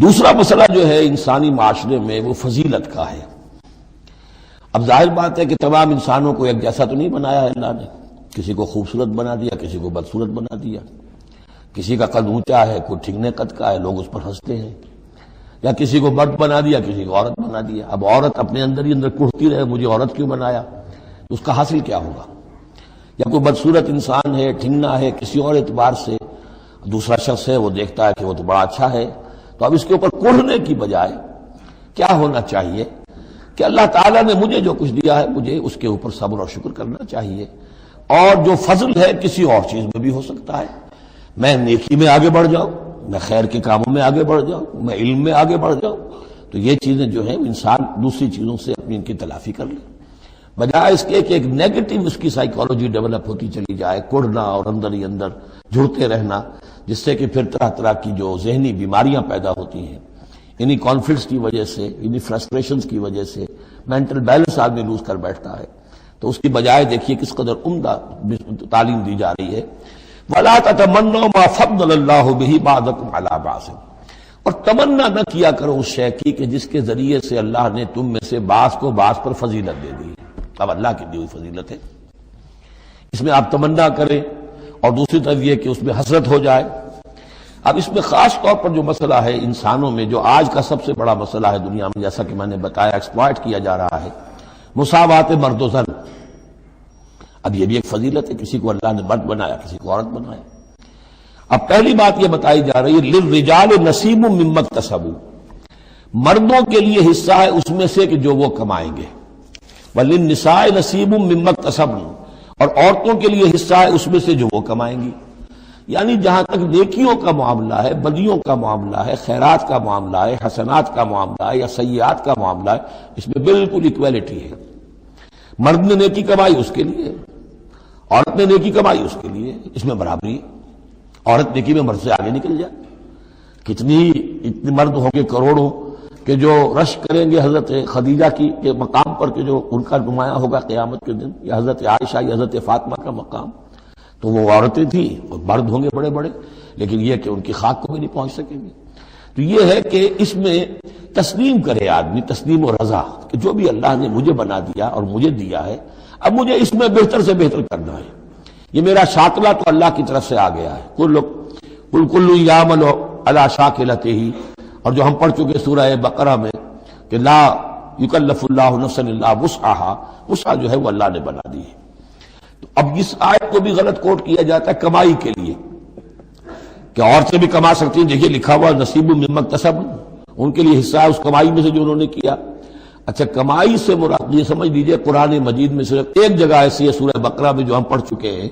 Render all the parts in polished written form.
دوسرا مسئلہ جو ہے انسانی معاشرے میں وہ فضیلت کا ہے۔ اب ظاہر بات ہے کہ تمام انسانوں کو ایک جیسا تو نہیں بنایا ہے اللہ نے، کسی کو خوبصورت بنا دیا، کسی کو بدصورت بنا دیا، کسی کا قد اونچا ہے، کوئی ٹھگنے قد کا ہے، لوگ اس پر ہنستے ہیں، یا کسی کو مرد بنا دیا، کسی کو عورت بنا دیا۔ اب عورت اپنے اندر ہی اندر کڑھتی رہے مجھے عورت کیوں بنایا، اس کا حاصل کیا ہوگا؟ یا کوئی بدصورت انسان ہے، ٹھگنا ہے کسی اور اعتبار سے، دوسرا شخص ہے وہ دیکھتا ہے کہ وہ تو بڑا اچھا ہے، تو اب اس کے اوپر کڑھنے کی بجائے کیا ہونا چاہیے کہ اللہ تعالیٰ نے مجھے جو کچھ دیا ہے مجھے اس کے اوپر صبر اور شکر کرنا چاہیے، اور جو فضل ہے کسی اور چیز میں بھی ہو سکتا ہے، میں نیکی میں آگے بڑھ جاؤں، میں خیر کے کاموں میں آگے بڑھ جاؤں، میں علم میں آگے بڑھ جاؤں، تو یہ چیزیں جو ہیں انسان دوسری چیزوں سے اپنی ان کی تلافی کر لے، بجائے اس کے کہ ایک نیگیٹو اس کی سائیکالوجی ڈیولپ ہوتی چلی جائے، کڑنا اور اندر ہی اندر جڑتے رہنا، جس سے کہ پھر طرح طرح کی جو ذہنی بیماریاں پیدا ہوتی ہیں، انہی کانفلکٹس کی وجہ سے، انہی فرسٹریشنز کی وجہ سے مینٹل بیلنس آدمی لوز کر بیٹھتا ہے۔ تو اس کی بجائے دیکھیے کس قدر عمدہ تعلیم دی جا رہی ہے، وَلَا تَتَمَنَّوْا مَا فَضَّلَ اللَّهُ بِهِ بَعْضَكُمْ عَلَىٰ بَعْضٍ، اور تمنا نہ کیا کرو اس شے کی کہ جس کے ذریعے سے اللہ نے تم میں سے بعض کو بعض پر فضیلت دے دی۔ اب اللہ کی دی ہوئی فضیلت ہے، اس میں آپ تمنا کریں، اور دوسری طرف یہ کہ اس میں حسرت ہو جائے۔ اب اس میں خاص طور پر جو مسئلہ ہے انسانوں میں، جو آج کا سب سے بڑا مسئلہ ہے دنیا میں، جیسا کہ میں نے بتایا ایکسپلائٹ کیا جا رہا ہے، مساوات مرد و زن۔ اب یہ بھی ایک فضیلت ہے، کسی کو اللہ نے مرد بنایا، کسی کو عورت بنایا۔ اب پہلی بات یہ بتائی جا رہی ہے للرجال نصیب مما اکتسبوا، مردوں کے لیے حصہ ہے اس میں سے کہ جو وہ کمائیں گے، وللنساء نصیب مما اکتسبن، اور عورتوں کے لیے حصہ ہے اس میں سے جو وہ کمائیں گی۔ یعنی جہاں تک نیکیوں کا معاملہ ہے، بدیوں کا معاملہ ہے، خیرات کا معاملہ ہے، حسنات کا معاملہ ہے یا سیئات کا معاملہ ہے، اس میں بالکل ایکویلٹی ہے۔ مرد نے نیکی کمائی اس کے لیے، عورت نے نیکی کمائی اس کے لیے، اس میں برابری ہے۔ عورت نیکی میں مرد سے آگے نکل جائے، اتنے مرد ہوں گے کروڑوں کہ جو رش کریں گے حضرت خدیجہ کی کے مقام پر، کہ جو ان کا نمایاں ہوگا قیامت کے دن، یا حضرت عائشہ یا حضرت فاطمہ کا مقام، تو وہ عورتیں تھیں اور مرد ہوں گے بڑے بڑے، لیکن یہ کہ ان کی خاک کو بھی نہیں پہنچ سکیں گے۔ تو یہ ہے کہ اس میں تسلیم کرے آدمی، تسلیم و رضا، کہ جو بھی اللہ نے مجھے بنا دیا اور مجھے دیا ہے، اب مجھے اس میں بہتر سے بہتر کرنا ہے۔ یہ میرا شاکلہ تو اللہ کی طرف سے آ گیا ہے، کل یعمل علی شاکلتہ، اور جو ہم پڑھ چکے سورہ بقرہ میں کہ لا یکلف اللہ نفسا الا وسعہا، وسع جو ہے وہ اللہ نے بنا دی ہے۔ تو اب اس آیت کو بھی غلط کوٹ کیا جاتا ہے کمائی کے لیے، کہ عورتیں بھی کما سکتی ہیں، دیکھیے لکھا ہوا نصیب مما اکتسبن، ان کے لیے حصہ ہے اس کمائی میں سے جو انہوں نے کیا۔ اچھا، کمائی سے مراد یہ سمجھ لیجئے قرآن مجید میں صرف ایک جگہ ایسی ہے سورہ بقرہ میں جو ہم پڑھ چکے ہیں،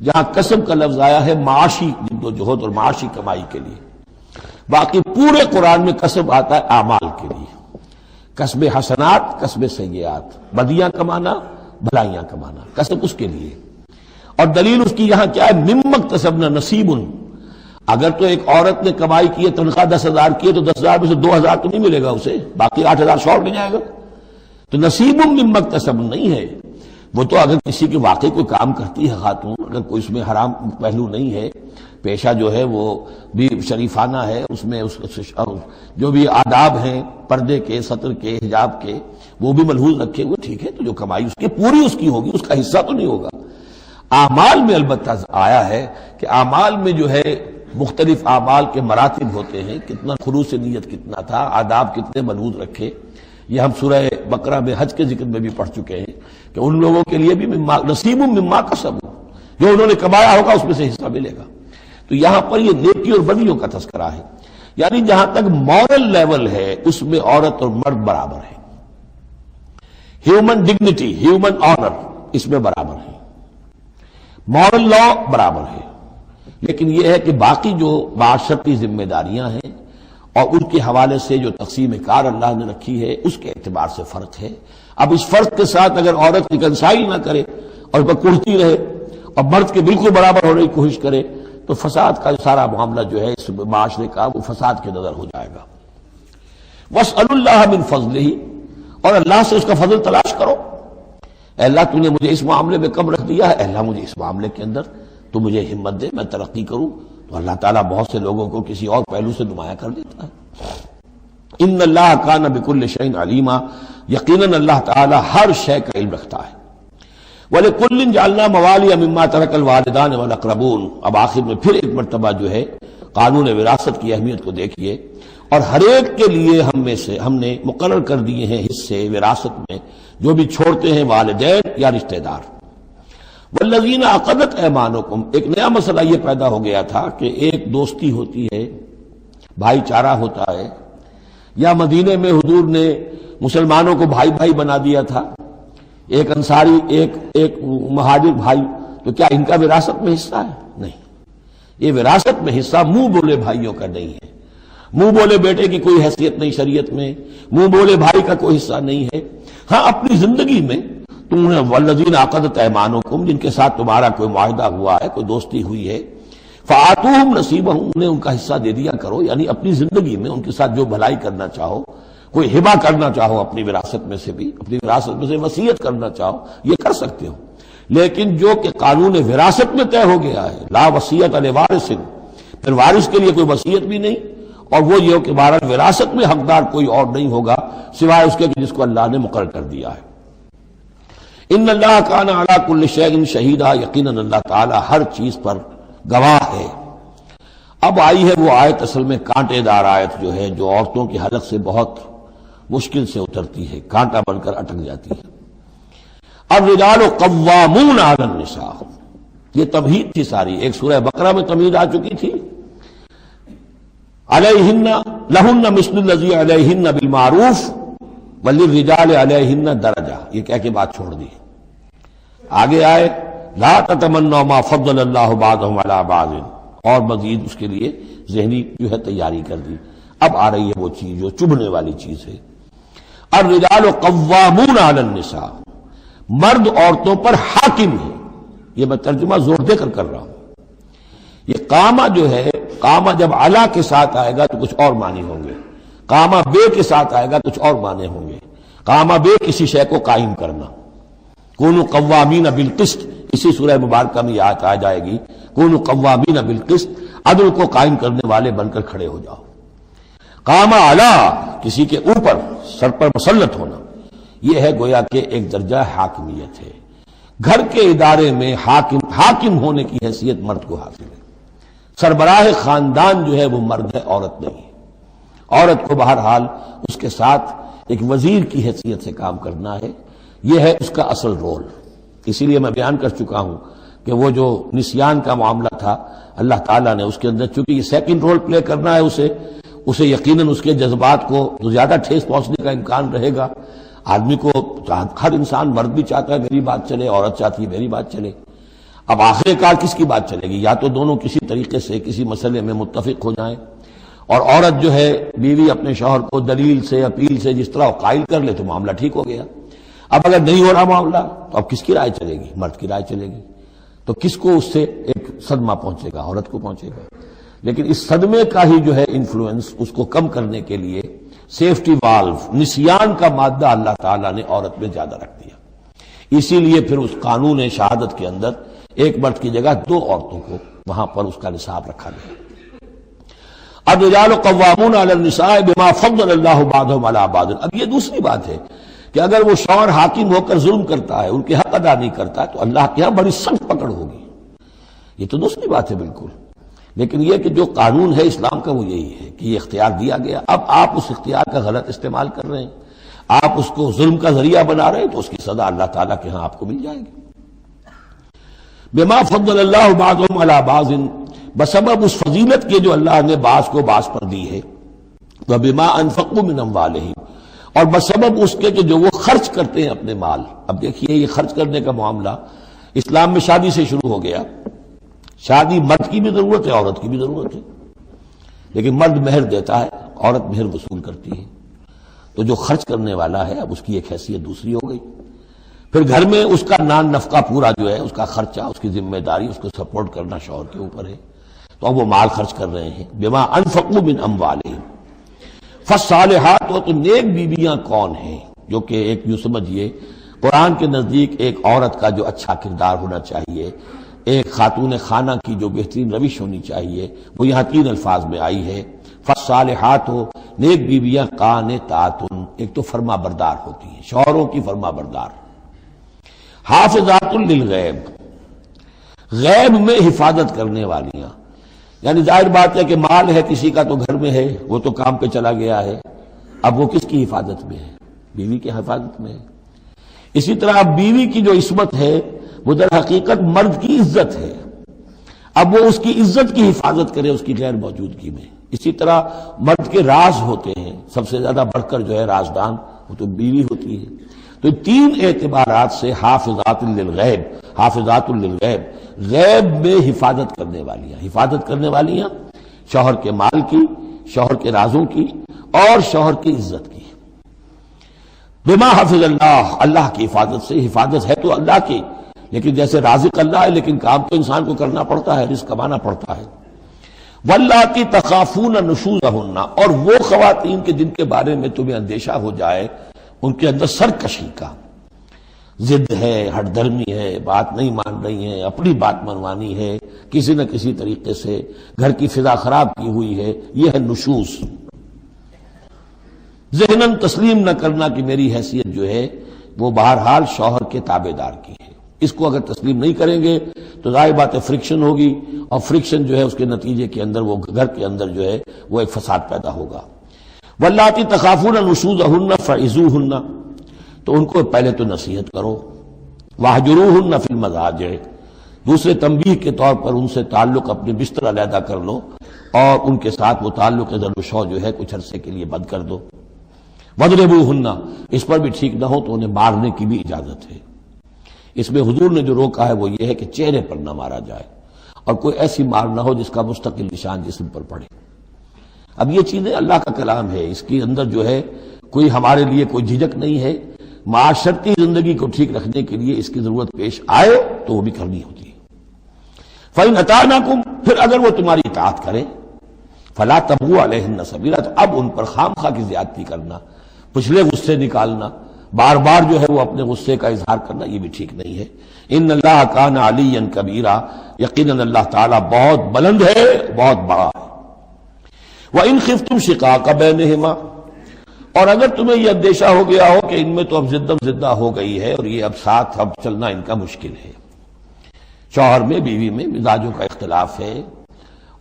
جہاں کسب کا لفظ آیا ہے معاشی جد و جہد اور معاشی کمائی کے لیے۔ باقی پورے قرآن میں کسب آتا ہے اعمال کے لیے، کسب حسنات، کسب سیئات، بدیاں کمانا، بھلائیاں کمانا، کسب اس کے لیے۔ اور دلیل اس کی یہاں کیا ہے، مما اکتسبنا نصیب۔ اگر تو ایک عورت نے کمائی کی ہے، تنخواہ 10,000 کی ہے، تو 10,000 میں سے 2,000 تو نہیں ملے گا اسے، باقی 8,000 شارٹ لے جائے گا۔ تو نصیب مما اکتسبن نہیں ہے وہ، تو اگر کسی کے واقعی کوئی کام کرتی ہے خاتون، اگر کوئی اس میں حرام پہلو نہیں ہے، پیشہ جو ہے وہ بھی شریفانہ ہے، اس میں جو بھی آداب ہیں پردے کے، سطر کے، حجاب کے، وہ بھی ملحوظ رکھے ہوئے، ٹھیک ہے، تو جو کمائی اس کی پوری اس کی ہوگی، اس کا حصہ تو نہیں ہوگا۔ اعمال میں البتہ آیا ہے کہ اعمال میں جو ہے مختلف اعمال کے مراتب ہوتے ہیں، کتنا خلوص نیت کتنا تھا، آداب کتنے ملحوظ رکھے، یہ ہم سورہ بقرہ میں حج کے ذکر میں بھی پڑھ چکے ہیں کہ ان لوگوں کے لیے بھی نصیب مما کسبوا، جو انہوں نے کمایا ہوگا اس میں سے حصہ ملے گا۔ تو یہاں پر یہ نیکی اور بدیوں کا تذکرہ ہے، یعنی جہاں تک مورل لیول ہے اس میں عورت اور مرد برابر ہیں، ہیومن ڈگنیٹی، ہیومن آنر اس میں برابر ہے، مورل لا برابر ہے۔ لیکن یہ ہے کہ باقی جو معاشرتی ذمہ داریاں ہیں اور ان کے حوالے سے جو تقسیم کار اللہ نے رکھی ہے، اس کے اعتبار سے فرق ہے۔ اب اس فرق کے ساتھ اگر عورت ریکنسائل نہ کرے اور وہ کڑتی رہے اور مرد کے بالکل برابر ہونے کی کوشش کرے، تو فساد کا سارا معاملہ جو ہے اس معاشرے کا، وہ فساد کے نظر ہو جائے گا۔ وَاسْأَلُوا اللَّهَ مِنْ فَضْلِهِ، اور اللہ سے اس کا فضل تلاش کرو۔ اے اللہ تو نے مجھے اس معاملے میں کم رکھ دیا ہے، اے اللہ مجھے اس معاملے کے اندر تو مجھے ہمت دے، میں ترقی کروں۔ تو اللہ تعالیٰ بہت سے لوگوں کو کسی اور پہلو سے نمایاں کر دیتا ہے۔ ان اللہ کان بکل شیء علیما، یقیناً اللہ تعالیٰ ہر شے کا علم رکھتا ہے۔ وَلِكُلٍّ جَعَلْنَا مَوَالِيَ مِمَّا تَرَكَ الْوَالِدَانِ وَالْأَقْرَبُونَ۔ اب آخر میں پھر ایک مرتبہ جو ہے قانون وراثت کی اہمیت کو دیکھیے، اور ہر ایک کے لیے ہم نے مقرر کر دیے ہیں حصے وراثت میں جو بھی چھوڑتے ہیں والدین یا رشتہ دار۔ وَالَّذِينَ عَقَدَتْ أَيْمَانُكُمْ، ایک نیا مسئلہ یہ پیدا ہو گیا تھا کہ ایک دوستی ہوتی ہے، بھائی چارہ ہوتا ہے، یا مدینے میں حضور نے مسلمانوں کو بھائی بھائی بنا دیا تھا، ایک انصاری ایک مہاجر بھائی، تو کیا ان کا وراثت میں حصہ ہے؟ نہیں، یہ وراثت میں حصہ منہ بولے بھائیوں کا نہیں ہے، منہ بولے بیٹے کی کوئی حیثیت نہیں شریعت میں، منہ بولے بھائی کا کوئی حصہ نہیں ہے۔ ہاں اپنی زندگی میں تم نے والذین عقدت ایمانکم، جن کے ساتھ تمہارا کوئی معاہدہ ہوا ہے، کوئی دوستی ہوئی ہے، فآتوہم نصیبہم، انہیں ان کا حصہ دے دیا کرو، یعنی اپنی زندگی میں ان کے ساتھ جو بھلائی کرنا چاہو، کوئی ہبہ کرنا چاہو اپنی وراثت میں سے بھی، اپنی وراثت میں سے وصیت کرنا چاہو، یہ کر سکتے ہو، لیکن جو کہ قانون وراثت میں طے ہو گیا ہے، لا وصیت لوارث، پھر وارث کے لیے کوئی وصیت بھی نہیں، اور وہ یہ کہ بہرحال وراثت میں حقدار کوئی اور نہیں ہوگا سوائے اس کے کہ جس کو اللہ نے مقرر کر دیا ہے۔ ان اللہ کان علی کل شیء شہیدا، یقیناً اللہ تعالی ہر چیز پر گواہ ہے۔ اب آئی ہے وہ آیت، اصل میں کانٹے دار آیت جو ہے، جو عورتوں کی حلق سے بہت مشکل سے اترتی ہے، کانٹا بن کر اٹک جاتی ہے۔ الرجال قوامون علی النساء، یہ تمہید تھی ساری، ایک سورہ بقرہ میں تمہید آ چکی تھی، علیہن لہن مثل الذی علیہن بالمعروف وللرجال علیہن درجہ، یہ کہہ کے بات چھوڑ دی۔ آگے آئے لا تتمنوا ما فضل اللہ بعضهم علی بعض، اور مزید اس کے لیے ذہنی جو ہے تیاری کر دی۔ اب آ رہی ہے وہ چیز جو چبھنے والی چیز ہے، الرجال قوامون علی النساء، مرد عورتوں پر حاکم ہے۔ یہ میں ترجمہ زور دے کر رہا ہوں۔ یہ قامہ جو ہے، قامہ جب علا کے ساتھ آئے گا تو کچھ اور معنی ہوں گے، قامہ بے کے ساتھ آئے گا کچھ اور معنی ہوں گے۔ قامہ بے کسی شے کو قائم کرنا، کونوا قوامین بالقسط، اسی سورہ مبارکہ میں آیت آ جائے گی، کونوا قوامین بالقسط، عدل کو قائم کرنے والے بن کر کھڑے ہو جاؤ۔ قامہ علا، کسی کے اوپر سر پر مسلط ہونا، یہ ہے گویا کہ ایک درجہ حاکمیت ہے۔ گھر کے ادارے میں حاکم ہونے کی حیثیت مرد کو حاصل ہے۔ سربراہ خاندان جو ہے وہ مرد ہے، عورت نہیں ہے۔ عورت کو بہرحال اس کے ساتھ ایک وزیر کی حیثیت سے کام کرنا ہے، یہ ہے اس کا اصل رول۔ اسی لیے میں بیان کر چکا ہوں کہ وہ جو نسیان کا معاملہ تھا، اللہ تعالیٰ نے اس کے اندر چونکہ یہ سیکنڈ رول پلے کرنا ہے اسے یقیناً اس کے جذبات کو تو زیادہ ٹھیس پہنچنے کا امکان رہے گا۔ آدمی کو ہر انسان، مرد بھی چاہتا ہے میری بات چلے، عورت چاہتی ہے میری بات چلے۔ اب آخر کار کس کی بات چلے گی؟ یا تو دونوں کسی طریقے سے کسی مسئلے میں متفق ہو جائیں، اور عورت جو ہے بیوی اپنے شوہر کو دلیل سے، اپیل سے جس طرح قائل کر لے تو معاملہ ٹھیک ہو گیا۔ اب اگر نہیں ہو رہا معاملہ تو اب کس کی رائے چلے گی؟ مرد کی رائے چلے گی۔ تو کس کو اس سے ایک صدمہ پہنچے گا؟ عورت کو پہنچے گا۔ لیکن اس صدمے کا ہی جو ہے انفلوئنس، اس کو کم کرنے کے لیے سیفٹی والو، نسیان کا مادہ اللہ تعالیٰ نے عورت میں زیادہ رکھ دیا۔ اسی لیے پھر اس قانون شہادت کے اندر ایک مرد کی جگہ 2 عورتوں کو وہاں پر اس کا نصاب رکھا گیا۔ الرجال قوامون علی النساء بما فضل اللہ بعضهم علی بعض۔ اب یہ دوسری بات ہے کہ اگر وہ شوہر حاکم ہو کر ظلم کرتا ہے، ان کے حق ادا نہیں کرتا ہے، تو اللہ کے یہاں بڑی سخت پکڑ ہوگی۔ یہ تو دوسری بات ہے بالکل، لیکن یہ کہ جو قانون ہے اسلام کا وہ یہی ہے کہ یہ اختیار دیا گیا، اب آپ اس اختیار کا غلط استعمال کر رہے ہیں، آپ اس کو ظلم کا ذریعہ بنا رہے ہیں، تو اس کی سزا اللہ تعالیٰ کے ہاں آپ کو مل جائے گی۔ بما فضل اللہ بعضهم علی بعض، بسبب اس فضیلت کے جو اللہ نے بعض کو بعض پر دی ہے، وبما انفقوا من اموالہم، اور بسبب اس کے کہ جو وہ خرچ کرتے ہیں اپنے مال۔ اب دیکھیے یہ خرچ کرنے کا معاملہ اسلام میں شادی سے شروع ہو گیا۔ شادی مرد کی بھی ضرورت ہے، عورت کی بھی ضرورت ہے، لیکن مرد مہر دیتا ہے، عورت مہر وصول کرتی ہے۔ تو جو خرچ کرنے والا ہے اب اس کی ایک حیثیت دوسری ہو گئی۔ پھر گھر میں اس کا نان نفقہ پورا جو ہے، اس کا خرچہ، اس کی ذمہ داری، اس کو سپورٹ کرنا شوہر کے اوپر ہے، تو اب وہ مال خرچ کر رہے ہیں۔ بما انفقوا من اموالہم، فالصالحات، تو نیک بیویاں کون ہیں؟ جو کہ ایک یوں سمجھیے قرآن کے نزدیک ایک عورت کا جو اچھا کردار ہونا چاہیے، ایک خاتون خانہ کی جو بہترین روش ہونی چاہیے، وہ یہاں 3 الفاظ میں آئی ہے۔ فالصالحات، نیک بیویاں قانتاتن، ایک تو فرما بردار ہوتی ہیں، شوہروں کی فرما بردار، حافظات للغیب، غیب میں حفاظت کرنے والیاں، یعنی ظاہر بات ہے کہ مال ہے کسی کا تو گھر میں ہے، وہ تو کام پہ چلا گیا ہے، اب وہ کس کی حفاظت میں ہے؟ بیوی کی حفاظت میں ہے۔ اسی طرح اب بیوی کی جو عصمت ہے وہ در حقیقت مرد کی عزت ہے، اب وہ اس کی عزت کی حفاظت کرے اس کی غیر موجودگی میں۔ اسی طرح مرد کے راز ہوتے ہیں، سب سے زیادہ بڑھ کر جو ہے رازدان وہ تو بیوی ہوتی ہے۔ تو تین اعتبارات سے حافظات للغیب، حافظات للغیب، غیب میں حفاظت کرنے والیاں، حفاظت کرنے والیاں شوہر کے مال کی، شوہر کے رازوں کی اور شوہر کی عزت کی۔ بما حفظ اللہ، اللہ کی حفاظت سے، حفاظت ہے تو اللہ کی، لیکن جیسے رازق اللہ ہے لیکن کام تو انسان کو کرنا پڑتا ہے، رزق کمانا پڑتا ہے۔ واللاتی تخافون نشوزہن، اور وہ خواتین کے جن کے بارے میں تمہیں اندیشہ ہو جائے ان کے اندر سرکشی کا، ضد ہے، ہٹ دھرمی ہے، بات نہیں مان رہی ہیں، اپنی بات منوانی ہے، کسی نہ کسی طریقے سے گھر کی فضا خراب کی ہوئی ہے، یہ ہے نشوز۔ ذہناً تسلیم نہ کرنا کہ میری حیثیت جو ہے وہ بہرحال شوہر کے تابع دار کی ہے، اس کو اگر تسلیم نہیں کریں گے تو ظاہر بات ہے فرکشن ہوگی، اور فرکشن جو ہے اس کے نتیجے کے اندر وہ گھر کے اندر جو ہے وہ ایک فساد پیدا ہوگا۔ واللاتی تخافون نشوزہن فعظوہن، تو ان کو پہلے تو نصیحت کرو، واہجروہن فی المضاجع، دوسرے تنبیہ کے طور پر ان سے تعلق اپنے بستر علیحدہ کر لو اور ان کے ساتھ وہ تعلق ضرب و شو جو ہے کچھ عرصے کے لیے بند کر دو۔ وَاضْرِبُوهُنَّ، اس پر بھی ٹھیک نہ ہو تو انہیں مارنے کی بھی اجازت ہے۔ اس میں حضور نے جو روکا ہے وہ یہ ہے کہ چہرے پر نہ مارا جائے اور کوئی ایسی مار نہ ہو جس کا مستقل نشان جسم پر پڑے۔ اب یہ چیزیں اللہ کا کلام ہے، اس کے اندر جو ہے کوئی ہمارے لیے کوئی جھجک نہیں ہے، معاشرتی زندگی کو ٹھیک رکھنے کے لیے اس کی ضرورت پیش آئے تو وہ بھی کرنی ہوتی ہے۔ فَإِنْ أَطَعْنَكُمْ، پھر اگر وہ تمہاری اطاعت کریں، فَلَا تَبْغُوا عَلَيْهِنَّ سَبِيلًا، تو اب ان پر خامخواہ کی زیادتی کرنا، پچھلے غصے نکالنا، بار بار جو ہے وہ اپنے غصے کا اظہار کرنا، یہ بھی ٹھیک نہیں ہے۔ ان اللہ کان علیٰ کبیرا، یقیناً اللہ تعالیٰ بہت بلند ہے، بہت بڑا ہے۔ وَإِنْ خِفْتُمْ شِقَاقَ بَيْنِهِمَا، اور اگر تمہیں یہ اندیشہ ہو گیا ہو کہ ان میں تو اب زدہ ہو گئی ہے اور یہ اب ساتھ اب چلنا ان کا مشکل ہے، شوہر میں بیوی میں مزاجوں کا اختلاف ہے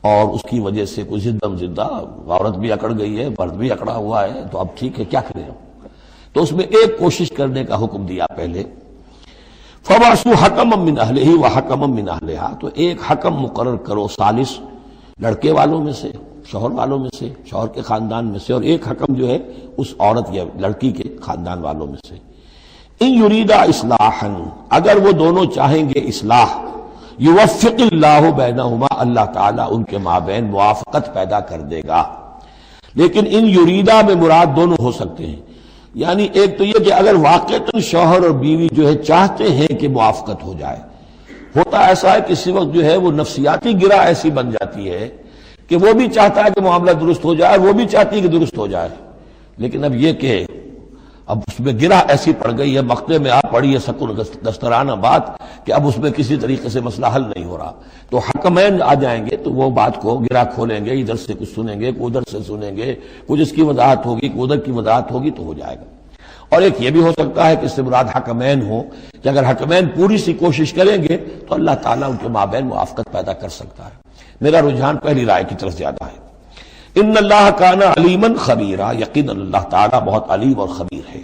اور اس کی وجہ سے کوئی زدہ عورت بھی اکڑ گئی ہے، مرد بھی اکڑا ہوا ہے، تو اب ٹھیک ہے کیا کریں ہم؟ تو اس میں ایک کوشش کرنے کا حکم دیا پہلے، فَبَعْثُوا حَكَمًا مِّنْ أَهْلِهِ وَحَكَمًا مِّنْ أَهْلِهَا، تو ایک حکم مقرر کرو ثالث، لڑکے والوں میں سے، شوہر والوں میں سے، شوہر کے خاندان میں سے، اور ایک حکم جو ہے اس عورت یا لڑکی کے خاندان والوں میں سے۔ ان یریدا اصلاحا، اگر وہ دونوں چاہیں گے اصلاح، یوفق اللہ بینہما، اللہ تعالیٰ ان کے مابین موافقت پیدا کر دے گا۔ لیکن ان یریدا میں مراد دونوں ہو سکتے ہیں، یعنی ایک تو یہ کہ اگر واقعتاً شوہر اور بیوی جو ہے چاہتے ہیں کہ موافقت ہو جائے، ہوتا ایسا ہے کسی وقت جو ہے وہ نفسیاتی گرہ ایسی بن جاتی ہے کہ وہ بھی چاہتا ہے کہ معاملہ درست ہو جائے، وہ بھی چاہتی ہے کہ درست ہو جائے، لیکن اب یہ کہ اب اس میں گرہ ایسی پڑ گئی ہے، مقطع میں آپ پڑھی ہے سکون دسترانہ بات، کہ اب اس میں کسی طریقے سے مسئلہ حل نہیں ہو رہا، تو حکمین آ جائیں گے تو وہ بات کو گرہ کھولیں گے، ادھر سے کچھ سنیں گے، ادھر سے سنیں گے، کچھ اس کی وضاحت ہوگی، ادھر کی وضاحت ہوگی تو ہو جائے گا۔ اور ایک یہ بھی ہو سکتا ہے کہ اس سے مراد حکمین ہو، کہ اگر حکمین پوری سی کوشش کریں گے تو اللہ تعالیٰ ان کے مابین موافقت پیدا کر سکتا ہے۔ میرا رجحان پہلی رائے کی طرف زیادہ ہے۔ ان اللہ کان علیما خبیرا، یقینا اللہ تعالیٰ بہت علیم اور خبیر ہے۔